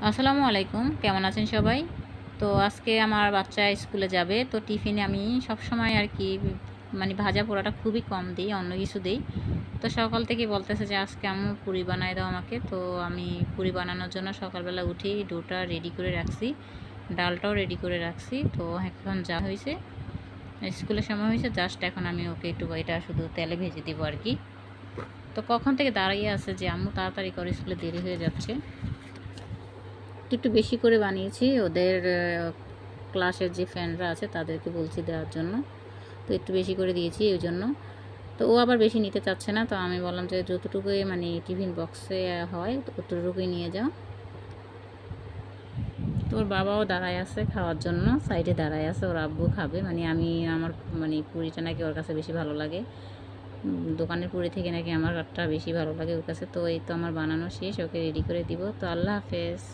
আসসালামু আলাইকুম, কেমন আছেন সবাই? তো আজকে আমার বাচ্চা স্কুলে যাবে, তো টিফিনে আমি সবসময় আর কি মানে ভাজা পোড়াটা খুবই কম দিই, অন্য কিছু দিই। তো সকাল থেকে বলতেছে যে আজকে আম্মু পুরি বানায় দাও আমাকে। তো আমি পুরি বানানোর জন্য সকালবেলা উঠেই ডোটা রেডি করে রাখছি, ডালটাও রেডি করে রাখছি। তো এখন যা হয়েছে, স্কুলের সময় হয়েছে, জাস্ট এখন আমি ওকে একটু এটা শুধু তেলে ভেজে দিব আর কি। তো কখন থেকে দাঁড়িয়ে আছে যে আম্মু তাড়াতাড়ি করে, স্কুলে দেরি হয়ে যাচ্ছে। একটু বেশি করে বানিয়েছি, ওদের ক্লাসের যে ফ্রেন্ডরা আছে তাদেরকে বলছি দেওয়ার জন্য। তো একটু বেশি করে দিয়েছি ওই জন্য। তো ও আবার বেশি নিতে চাচ্ছে না, তো আমি বললাম যে যতটুকুই মানে টিফিন বক্সে হয় ততটুকুই নিয়ে যাও। তো ওর বাবাও দাঁড়ায় আছে খাওয়ার জন্য, সাইডে দাঁড়ায় আছে, ওর আব্বু খাবে। মানে আমি আমার মানে পুরিটা নাকি ওর কাছে বেশি ভালো লাগে, দোকানের পুরি থেকে নাকি আমারটা বেশি ভালো লাগে ওর কাছে। তো এই তো আমার বানানো শেষ, ওকে রেডি করে দিব। তো আল্লাহ হাফেজ।